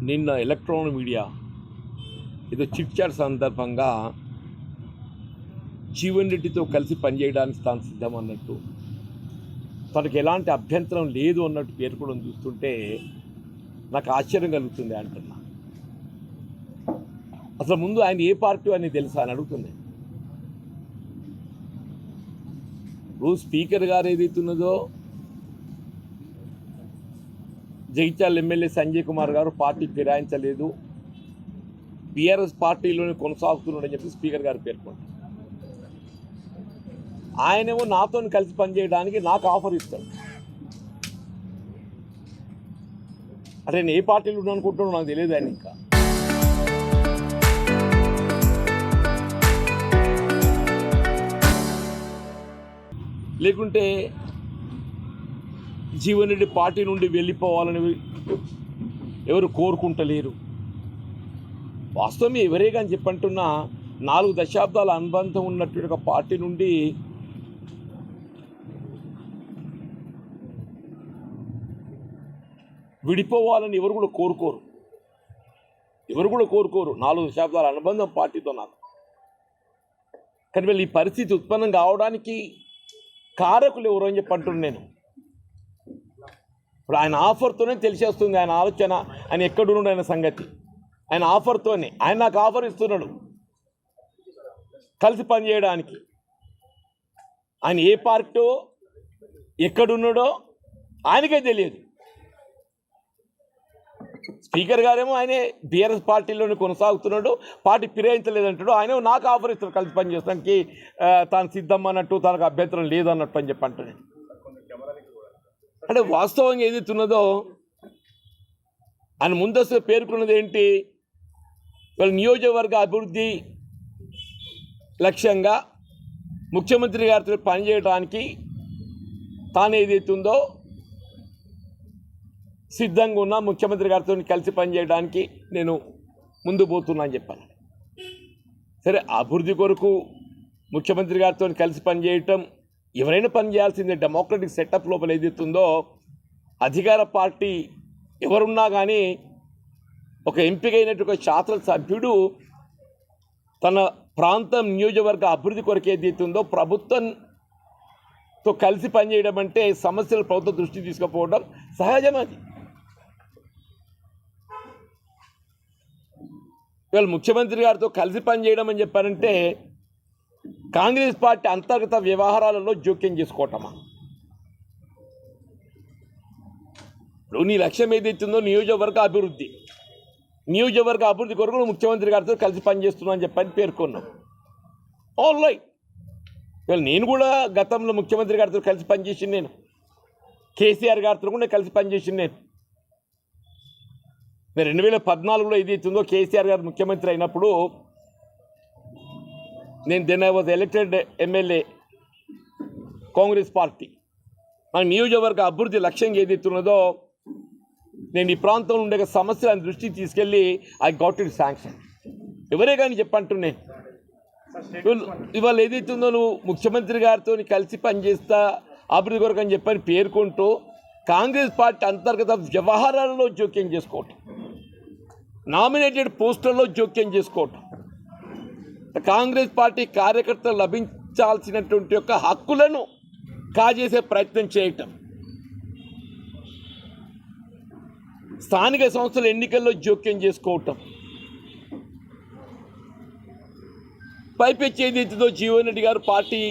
నిన్న electronic media ఏదో chit chat సందర్భంగా జీవన్ రెడ్డితో కలిసి పనిచేయడానికి తాను సిద్ధం అన్నట్టు, తనకు ఎలాంటి అభ్యంతరం లేదు అన్నట్టు పేర్కొనడం చూస్తుంటే నాకు ఆశ్చర్యం కలుగుతుంది అంటున్నా. అసలు ముందు ఆయన ఏ పార్టీ అని తెలుసా అని అడుగుతుంది. ఇప్పుడు స్పీకర్ గారు ఏదైతున్నదో జగిత్యాల ఎమ్మెల్యే సంజయ్ కుమార్ గారు పార్టీ ఫిరాయించలేదు, బీఆర్ఎస్ పార్టీలోనే కొనసాగుతున్నాడని చెప్పి స్పీకర్ గారు పేర్కొంటారు. ఆయనేమో నాతో కలిసి పనిచేయడానికి నాకు ఆఫర్ ఇస్తాడు. అంటే నేను ఏ పార్టీలో ఉన్నాను అనుకుంటున్నాను నాకు తెలియదు ఆయన. ఇంకా లేకుంటే జీవన్ రెడ్డి పార్టీ నుండి వెళ్ళిపోవాలని ఎవరు కోరుకుంటలేరు. వాస్తవం ఎవరే కానీ చెప్పంటున్నా 4 దశాబ్దాల అనుబంధం ఉన్నటువంటి ఒక పార్టీ నుండి విడిపోవాలని ఎవరు కూడా కోరుకోరు. 4 దశాబ్దాల అనుబంధం పార్టీతో నాకు. కానీ వీళ్ళు ఈ పరిస్థితి ఉత్పన్నం కావడానికి కారకులు ఎవరు అని చెప్పంటున్నాను నేను. ఇప్పుడు ఆయన ఆఫర్తోనే తెలిసేస్తుంది ఆయన ఆలోచన, ఆయన ఎక్కడున్నాడు ఆయన సంగతి. ఆయన ఆఫర్తోనే, ఆయన నాకు ఆఫర్ ఇస్తున్నాడు కలిసి పనిచేయడానికి. ఆయన ఏ పార్టీ ఎక్కడున్నాడో ఆయనకే తెలియదు. స్పీకర్ గారేమో ఆయనే బీఆర్ఎస్ పార్టీలోనే కొనసాగుతున్నాడు, పార్టీ ఫిరాయించలేదంటాడు. ఆయన నాకు ఆఫర్ ఇస్తాడు కలిసి పనిచేయడానికి తాను సిద్ధం అన్నట్టు, తనకు అభ్యంతరం లేదన్నట్టు అని చెప్పి అంటున్నాడు. అంటే వాస్తవంగా ఏదైతున్నదో ఆయన ముందస్తు పేర్కొన్నది ఏంటి, వాళ్ళ నియోజకవర్గ అభివృద్ధి లక్ష్యంగా ముఖ్యమంత్రి గారితో పనిచేయడానికి తాను ఏదైతుందో సిద్ధంగా ఉన్నా, ముఖ్యమంత్రి గారితో కలిసి పనిచేయడానికి నేను ముందు పోతున్నా అని చెప్పాను. సరే, అభివృద్ధి కొరకు ముఖ్యమంత్రి గారితో కలిసి పనిచేయటం ఎవరైనా పనిచేయాల్సిందే. డెమోక్రటిక్ సెటప్ లోపల ఏదైతుందో అధికార పార్టీ ఎవరున్నా కానీ ఒక ఎంపికైనట్టు ఒక శాసనసభ్యుడు తన ప్రాంతం నియోజకవర్గ అభివృద్ధి కొరకు ఏదైతుందో ప్రభుత్వంతో కలిసి పనిచేయడం అంటే సమస్యలు ప్రభుత్వం దృష్టి తీసుకుపోవడం సహజం. అది ఇవాళ ముఖ్యమంత్రి గారితో కలిసి పనిచేయడం అని చెప్పారంటే కాంగ్రెస్ పార్టీ అంతర్గత వ్యవహారాలలో జోక్యం చేసుకోవటమా? ఇప్పుడు నీ లక్ష్యం ఏదైతుందో నియోజకవర్గ అభివృద్ధి కొరకు ముఖ్యమంత్రి గారితో కలిసి పనిచేస్తున్నా అని చెప్పని పేర్కొన్నాం. All right. ఇవాళ నేను కూడా గతంలో ముఖ్యమంత్రి గారితో కలిసి పనిచేసింది, నేను కేసీఆర్ గారితో కూడా కలిసి పనిచేసింది. నేను 2014లో ఏదైతుందో కేసీఆర్ గారు ముఖ్యమంత్రి అయినప్పుడు నేను then I was elected MLA Congress Party. మన నియోజకవర్గ అభివృద్ధి లక్ష్యంగా ఏదైతున్నదో నేను ఈ ప్రాంతంలో ఉండే సమస్యలను దృష్టికి తీసుకెళ్ళి ఐ గాట్ ఇట్ శాంక్షన్. ఎవరే కానీ చెప్పంటున్నాను. ఇవాళ ఏదైతుందో నువ్వు ముఖ్యమంత్రి గారితో కలిసి పనిచేస్తా అభివృద్ధి కొరకు అని చెప్పని పేర్కొంటూ కాంగ్రెస్ పార్టీ అంతర్గత వ్యవహారాలలో జోక్యం చేసుకోవటం, నామినేటెడ్ పోస్టుల్లో జోక్యం చేసుకోవటం, కాంగ్రెస్ పార్టీ కార్యకర్తలు లభించాల్సినటువంటి యొక్క హక్కులను కాజేసే ప్రయత్నం చేయటం, స్థానిక సంస్థల ఎన్నికల్లో జోక్యం చేసుకోవటం, పైపెచ్చి ఏదైతుందో జీవన్ రెడ్డి గారు పార్టీ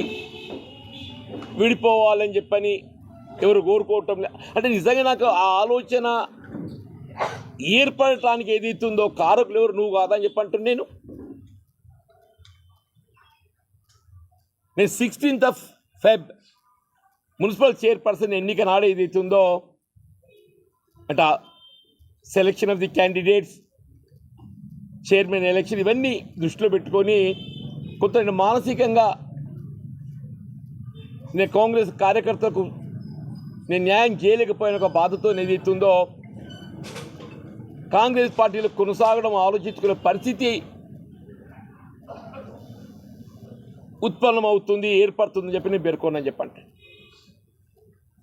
విడిపోవాలని చెప్పని ఎవరు కోరుకోవటం. అంటే నిజంగా నాకు ఆ ఆలోచన ఏర్పడటానికి ఏదైతుందో కారకులు ఎవరు, నువ్వు కాదని చెప్పంటున్నాను. నేను 16th Feb మున్సిపల్ చైర్పర్సన్ ఎన్నిక నాడు ఏదైతుందో అంటే selection of the candidates, chairman election, ఇవన్నీ దృష్టిలో పెట్టుకొని కొంత మానసికంగా నేను కాంగ్రెస్ కార్యకర్తలకు నేను న్యాయం చేయలేకపోయిన ఒక బాధతో ఏదైతుందో కాంగ్రెస్ పార్టీలో కొనసాగడం ఆలోచించుకునే పరిస్థితి ఉత్పన్నమవుతుంది, ఏర్పడుతుందని చెప్పి నేను పేర్కొన్నాను చెప్పండి.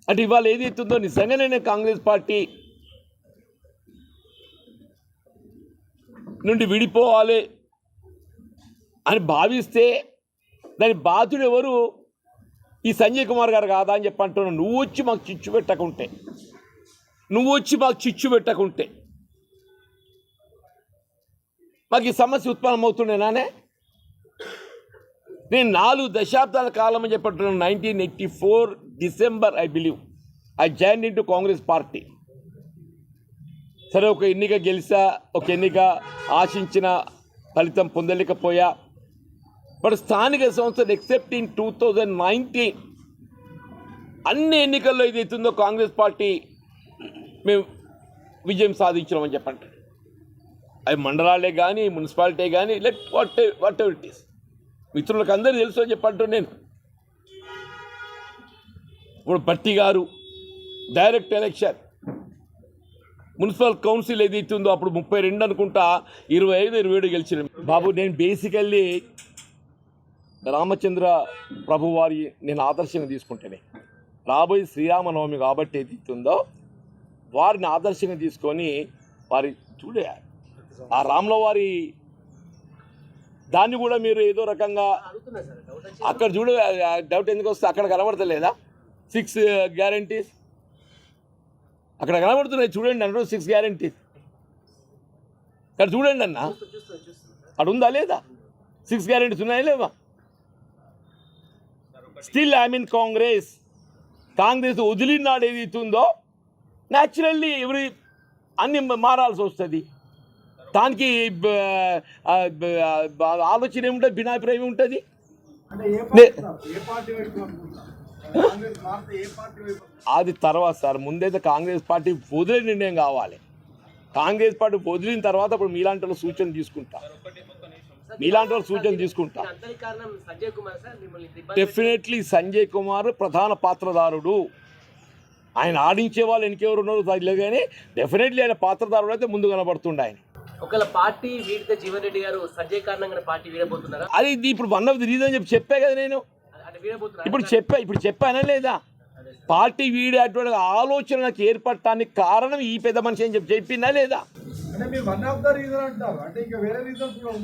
అంటే ఇవాళ ఏదైతుందో నిజంగానే కాంగ్రెస్ పార్టీ నుండి విడిపోవాలి అని భావిస్తే దాని బాధ్యుడు ఎవరు? ఈ సంజయ్ కుమార్ గారు కాదా అని చెప్పి అంటున్నాను. నువ్వు వచ్చి మాకు చిచ్చు పెట్టకుంటే మాకు ఈ సమస్య ఉత్పన్నమవుతుండేనానే? నేను 4 దశాబ్దాల కాలం అని చెప్పంటున్నాను. 1984 December I believe I join in to Congress party. సరే, ఒక ఎన్నిక గెలిచా, ఒక ఎన్నిక ఆశించిన ఫలితం పొందలేకపోయా. బట్ స్థానిక సంస్థలు ఎక్సెప్ట్ ఇన్ 2019 అన్ని ఎన్నికల్లో ఏదైతుందో కాంగ్రెస్ పార్టీ మేము విజయం సాధించినామని చెప్పండి. అవి మండలాలే కానీ, మున్సిపాలిటీ కానీ, వాట్ ఎవర్ ఇట్ ఈస్. మిత్రులకు అందరూ తెలుసు అని చెప్పంటూ నేను ఇప్పుడు భట్టి గారు డైరెక్ట్ ఎలక్షన్ మున్సిపల్ కౌన్సిల్ ఏదైతుందో అప్పుడు 32 అనుకుంటా, 25-27 గెలిచిన బాబు. నేను బేసికల్లీ రామచంద్ర ప్రభు వారి నేను ఆదర్శంగా తీసుకుంటేనే రాబోయే శ్రీరామనవమి కాబట్టి ఏదైతుందో వారిని ఆదర్శంగా తీసుకొని వారి చూడే ఆ రాముల వారి దాన్ని కూడా మీరు ఏదో రకంగా అక్కడ చూడ డౌట్ ఎందుకు వస్తే అక్కడ కనబడతలేదా 6 గ్యారంటీస్? అక్కడ కనబడుతున్నాయి చూడండి అన్న 6 గ్యారంటీస్. అక్కడ చూడండి అన్న, అక్కడ ఉందా లేదా? 6 గ్యారంటీస్ ఉన్నాయా లేవా? స్టిల్ ఐ మీన్ కాంగ్రెస్ వదిలినాడు ఏదైతుందో న్యాచురల్లీ అన్ని మారాల్సి వస్తుంది. దానికి ఆలోచన ఏముంటుంది, భిన్నాభిప్రాయం ఉంటుంది. అది తర్వాత సార్, ముందైతే కాంగ్రెస్ పార్టీ వదిలే నిర్ణయం కావాలి. కాంగ్రెస్ పార్టీ వదిలిన తర్వాత ఇప్పుడు మీలాంటి వాళ్ళు సూచన తీసుకుంటా. డెఫినెట్లీ సంజయ్ కుమార్ ప్రధాన పాత్రధారుడు. ఆయన ఆడించే వాళ్ళు ఇంకెవరు ఉన్నారు తెలియదు, కానీ డెఫినెట్లీ ఆయన పాత్రధారుడు అయితే ముందు కనబడుతుండే. ఆయన ఒకవేళ పార్టీ వీడితే జీవన్ రెడ్డి గారు సంజయ్ కారణంగా పార్టీ వీడబోతున్నారా? అది ఇప్పుడు వన్ ఆఫ్ ది రీజన్ చెప్పా కదా నేను. ఇప్పుడు చెప్పానా లేదా? పార్టీ వీడేటువంటి ఆలోచన నాకు ఏర్పడటానికి కారణం ఈ పెద్ద మనిషి అని చెప్పినా లేదా?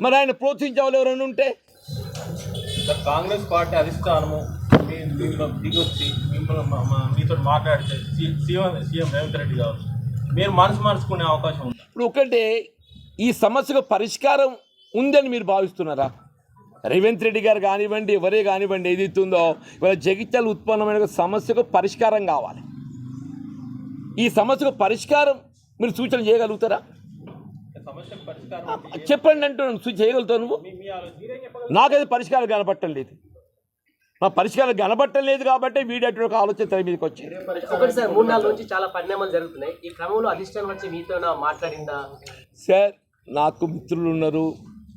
మరి ఆయన ప్రోత్సహించే వాళ్ళు ఎవరైనా ఉంటే కాంగ్రెస్ పార్టీ అధిష్టానము దిగొచ్చి మీతో మాట్లాడితే సీఎం రేవంత్ రెడ్డి గారు మీరు మార్చుకునే అవకాశం ఉంది. ఇప్పుడు ఒకటే ఈ సమస్యకు పరిష్కారం ఉందని మీరు భావిస్తున్నారా? రేవంత్ రెడ్డి గారు కానివ్వండి, ఎవరే కానివ్వండి, ఏదైతుందో ఇవాళ జగిత్యాల ఉత్పన్నమైన సమస్యకు పరిష్కారం కావాలి. ఈ సమస్యకు పరిష్కారం మీరు సూచన చేయగలుగుతారా? చెప్పండి అంటున్నాను, చేయగలుగుతావు నువ్వు? నాకైతే పరిష్కారం కనబట్టం లేదు. నా పరిష్కారం కనబట్టం లేదు కాబట్టి వీడేటువంటి ఒక ఆలోచన తెర మీదకి వచ్చింది. ఒకటి సార్, 3-4 నుంచి చాలా పరిణామాలు జరుగుతున్నాయి. ఈ క్రమంలో అధిష్టానం వచ్చి మీతో మాట్లాడిందా? సార్, నాకు మిత్రులు ఉన్నారు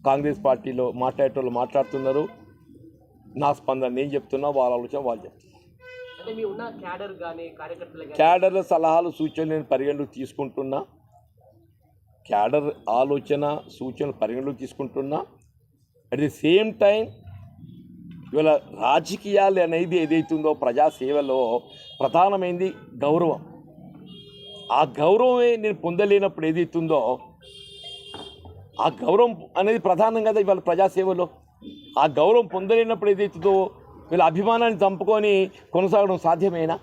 కాంగ్రెస్ పార్టీలో, మాట్లాడేటోళ్ళు మాట్లాడుతున్నారు. నా స్పందన నేను చెప్తున్నా, వాళ్ళ ఆలోచన వాళ్ళు చెప్తున్నారు. అంటే మీ ఉన్న క్యాడర్ కానీ కార్యకర్తలు క్యాడర్ల సలహాలు సూచనలు నేను పరిగణలోకి తీసుకుంటున్నా. క్యాడర్ ఆలోచన సూచనలు పరిగణలోకి తీసుకుంటున్నా. అట్ ది సేమ్ టైం ఇవాళ రాజకీయాలు అనేది ఏదైతుందో ప్రజాసేవలో ప్రధానమైనది గౌరవం. ఆ గౌరవమే నేను పొందలేనప్పుడు ఏదైతుందో ఆ గౌరవం అనేది ప్రధానం కదా ఇవాళ ప్రజాసేవలో. ఆ గౌరవం పొందలేనప్పుడు ఏదైతుందో వీళ్ళ అభిమానాన్ని చంపుకొని కొనసాగడం సాధ్యమేనా?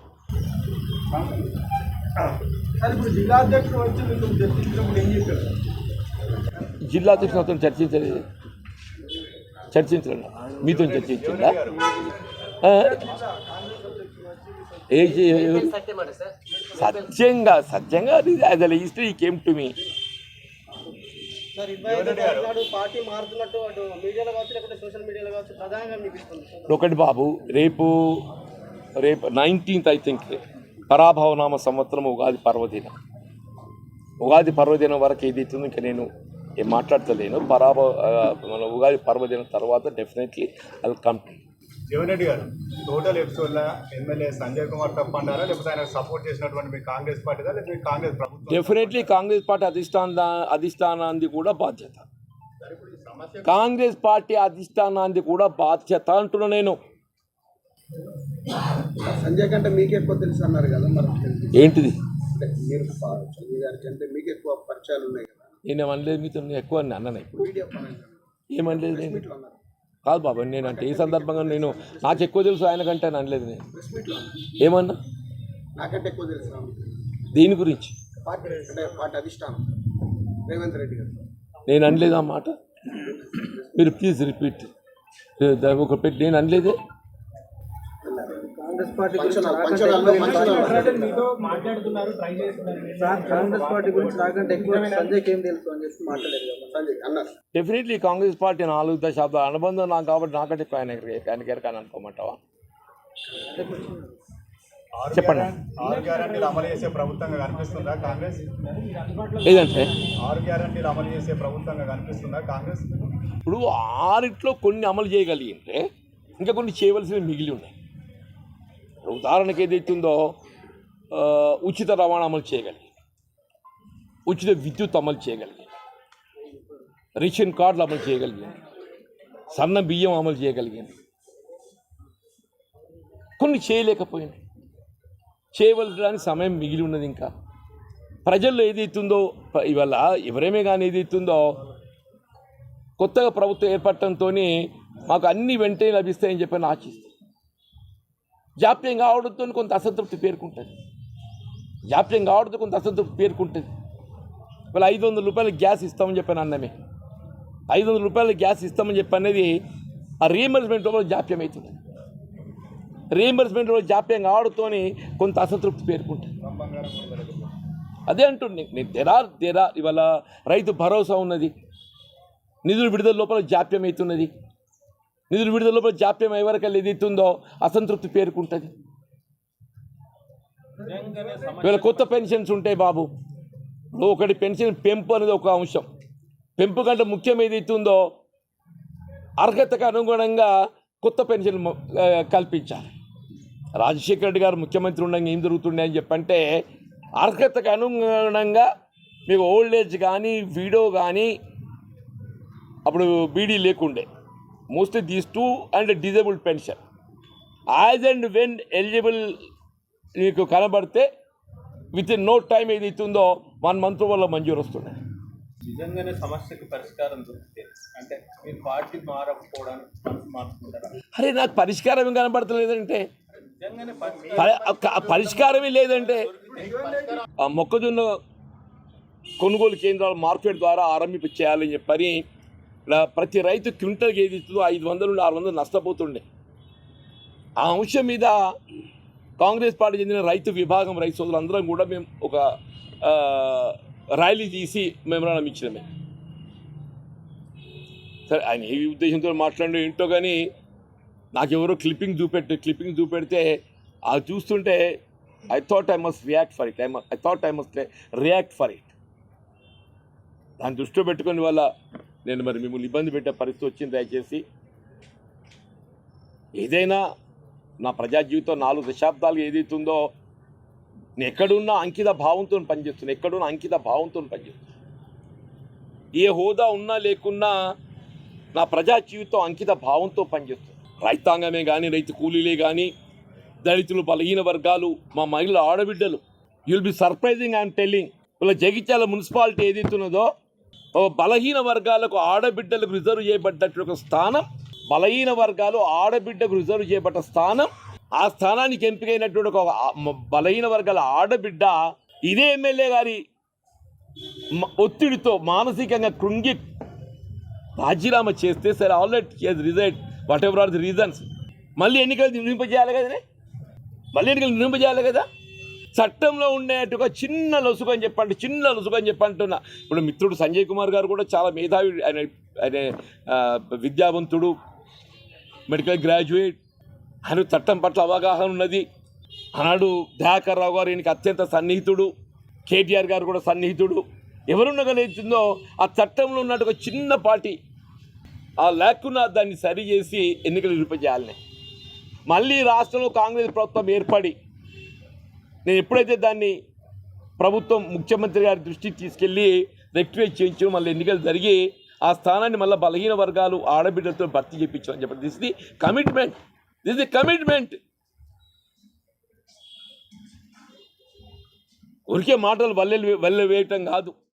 జిల్లా అధ్యక్షులతో చర్చించండి. మీతో చర్చించిందా? సత్యంగా అది హిస్టరీ కేమ్ టు మీ. ఒకటి బాబు, రేపు 19th ఐ థింక్ పరాభవనామ సంవత్సరం ఉగాది పర్వదినం వరకు ఏదైతుందో ఇంకా నేను ఏం మాట్లాడతలేను. మన ఉగాది పర్వదినం తర్వాత డెఫినెట్లీ అది కంప్లీట్. జీవన్ రెడ్డి గారు, టోటల్ ఎపిసోడ్లో ఎమ్మెల్యే సంజయ్ కుమార్ తప్పంటారా, లేకపోతే ఆయన సపోర్ట్ చేసినటువంటి మీ కాంగ్రెస్ పార్టీదా, లేకపోతే కాంగ్రెస్ ప్రభుత్వం? డెఫినెట్లీ కాంగ్రెస్ పార్టీ అధిష్టానాన్ని కూడా బాధ్యత. కాంగ్రెస్ పార్టీ అధిష్టానాన్ని కూడా బాధ్యత అంటున్నా నేను. సంజయ్ కంటే మీకు ఎక్కువ తెలుసు అన్నారు కదా, మరి ఏంటిది? మీరు సంజయ్ గారి కంటే మీకు ఎక్కువ పరిచయాలు ఉన్నాయి కదా. నేనేమనలేదు మీతో, నేను ఎక్కువ అన్నాను ఇప్పుడు. మీడియా పరంగా ఏమనలేదు నేను. మీట్లో అన్నారు, కాదు బాబా, నేను అంటే ఏ సందర్భంగా నేను నాకు ఎక్కువ తెలుసు ఆయన కంటే అని అనలేదు నేను. ప్రెస్ మీట్లో అన్నారు. ఏమన్నా నాకంటే ఎక్కువ తెలుసు దీని గురించి పార్టీ అంటే పార్టీ అధిష్టానం రేవంత్ రెడ్డి గారు. నేను అనలేదు ఆ మాట. మీరు ప్లీజ్ రిపీట్. ఒక పెట్టి నేను అనలేదే. కాంగ్రెస్ పార్టీ గురించి నాకంటే ఎక్కువ సంజయ్కి ఏం తెలుసు అని చెప్పి మాట్లాడలేదు కదా సంజయ్ అన్నారు. డెఫినెట్లీ కాంగ్రెస్ పార్టీ 4 దశాబ్దాల అనుబంధం నాకు కాబట్టి నాకంటే ఎక్కువ ఆయన ఎరకాని అనుకోమంటావా? చెప్పండి. 6 గ్యారంటీలు అమలు చేసే ప్రభుత్వంగా కనిపిస్తుందా కాంగ్రెస్? లేదంటే 6 గ్యారంటీలు అమలు చేసే ప్రభుత్వంగా కనిపిస్తుందా కాంగ్రెస్? ఇప్పుడు 6 కొన్ని అమలు చేయగలిగితే ఇంకా కొన్ని చేయవలసినవి మిగిలి ఉన్నాయి. ఉదాహరణకి ఏదైతుందో ఉచిత రవాణా అమలు చేయగలిగింది, ఉచిత విద్యుత్ అమలు చేయగలిగింది, రేషన్ కార్డులు అమలు చేయగలిగింది, సన్న బియ్యం అమలు చేయగలిగింది. కొన్ని చేయలేకపోయింది. చేయవలసిన సమయం మిగిలి ఉన్నది. ఇంకా ప్రజల్లో ఏదైతుందో ఇవాళ ఎవరేమే కానీ ఏదైతుందో కొత్తగా ప్రభుత్వం ఏర్పడటంతో మాకు అన్ని వెంటనే లభిస్తాయని చెప్పని ఆశిస్తాం. జాప్యం కావడంతో కొంత అసంతృప్తి పేర్కొంటుంది. ఇవాళ 500 రూపాయల గ్యాస్ ఇస్తామని చెప్పాను అన్నమే. 500 రూపాయల గ్యాస్ ఇస్తామని చెప్పి అనేది ఆ రీఎంబర్స్మెంట్లో జాప్యం అవుతుంది. రీఎంబర్స్మెంట్లో జాప్యం కావడంతో కొంత అసంతృప్తి పేర్కొంటుంది. అదే అంటుంది నేను తెరా ఇవాళ రైతు భరోసా ఉన్నది. నిధుల విడుదల లోపల జాప్యం అవుతున్నది. నిధుల విడుదల లోపల జాప్యం అయ్యే వరకు ఏదైతుందో అసంతృప్తి పేర్కొంటుంది. ఇవాళ కొత్త పెన్షన్స్ ఉంటాయి బాబు. ఒకటి పెన్షన్ పెంపు అనేది ఒక అంశం. పెంపు కంటే ముఖ్యం ఏదైతుందో అర్హతకు అనుగుణంగా కొత్త పెన్షన్ కల్పించాలి. రాజశేఖర రెడ్డి గారు ముఖ్యమంత్రి ఉండగా ఏం జరుగుతుండే అని చెప్పంటే అర్హతకు అనుగుణంగా మీకు ఓల్డ్ ఏజ్ కానీ వీడో కానీ అప్పుడు బీడీ లేకుండే mostly these 2 and disabled pension as and when eligible మీకు కనబడితే విత్ ఇన్ నో టైం ఏదైతుందో 1 month వల్ల మంజూరు వస్తున్నాయి. నిజంగానే సమస్యకు పరిష్కారం దొరికితే అంటే మీరు పార్టీ మారకపోవడానికి మనసు మార్చుకుంటారా? అరే నాకు పరిష్కారం ఏం కనబడతలేదంటే నిజంగానే పరిష్కారమే లేదంటే ఆ మొక్కజొన్న కొనుగోలు కేంద్రాల మార్కెట్ ద్వారా ఆరంభింప చేయాలని చెప్పని ప్రతి రైతు క్వింటల్కి ఏది ఇస్తుందో 500 నుండి 600 నష్టపోతుండే. ఆ అంశం మీద కాంగ్రెస్ పార్టీ చెందిన రైతు విభాగం రైతు సోదరులందరం కూడా మేము ఒక ర్యాలీ తీసి మెమరాండం ఇచ్చినామే. సరే ఆయన ఏ ఉద్దేశంతో మాట్లాడడం ఏంటో కానీ నాకెవరో క్లిప్పింగ్ చూపెడితే అది చూస్తుంటే I thought I must react for it. దాన్ని దృష్టిలో పెట్టుకుని వల్ల నేను మరి మిమ్మల్ని ఇబ్బంది పెట్టే పరిస్థితి వచ్చింది. దయచేసి ఏదైనా నా ప్రజా జీవితం 4 దశాబ్దాలు ఏదైతుందో నేను ఎక్కడున్నా అంకిత భావంతో పనిచేస్తున్నా. ఏ హోదా ఉన్నా లేకున్నా నా ప్రజా జీవితం అంకిత భావంతో పనిచేస్తుంది. రైతాంగమే కానీ రైతు కూలీలే కానీ దళితులు బలహీన వర్గాలు మా మహిళ ఆడబిడ్డలు you'll be surprising I'm telling. ఇలా జగిత్యాల మున్సిపాలిటీ ఏదైతున్నదో బలహీన వర్గాలకు ఆడబిడ్డలకు రిజర్వ్ చేయబడ్డట్టు ఒక స్థానం, బలహీన వర్గాలు ఆడబిడ్డకు రిజర్వ్ చేయబడ్డ స్థానం. ఆ స్థానానికి ఎంపికైనటువంటి ఒక బలహీన వర్గాల ఆడబిడ్డ ఇదే ఎమ్మెల్యే గారి ఒత్తిడితో మానసికంగా కృంగి రాజీనామా చేస్తే సరే already resigned whatever are the reasons మళ్ళీ ఎన్నికలు నిర్వహింపజేయాలి కదా. చట్టంలో ఉండేట్టుగా చిన్న లొసుగు అని చెప్పంటున్నా. ఇప్పుడు మిత్రుడు సంజయ్ కుమార్ గారు కూడా చాలా మేధావి, ఆయన విద్యావంతుడు, మెడికల్ గ్రాడ్యుయేట్, ఆయన చట్టం పట్ల అవగాహన ఉన్నది. ఆనాడు దయాకర్ రావు గారు ఈయనకి అత్యంత సన్నిహితుడు, కేటీఆర్ గారు కూడా సన్నిహితుడు. ఎవరున్నగలుగుతుందో ఆ చట్టంలో ఉన్నట్టు ఒక చిన్న పార్టీ ఆ లేకున్నా దాన్ని సరి చేసి ఎన్నికలు నిర్వహించాలని మళ్ళీ రాష్ట్రంలో కాంగ్రెస్ ప్రభుత్వం ఏర్పడి నేను ఎప్పుడైతే దాన్ని ప్రభుత్వం ముఖ్యమంత్రి గారి దృష్టికి తీసుకెళ్ళి రెక్టిఫై చేయించు మళ్ళీ ఎన్నికలు జరిగి ఆ స్థానాన్ని మళ్ళీ బలహీన వర్గాలు ఆడబిడ్డలతో భర్తీ చేయించామని చెప్పి దిస్ ది కమిట్మెంట్. ఊరికే మాటలు వల్లె వేయటం కాదు.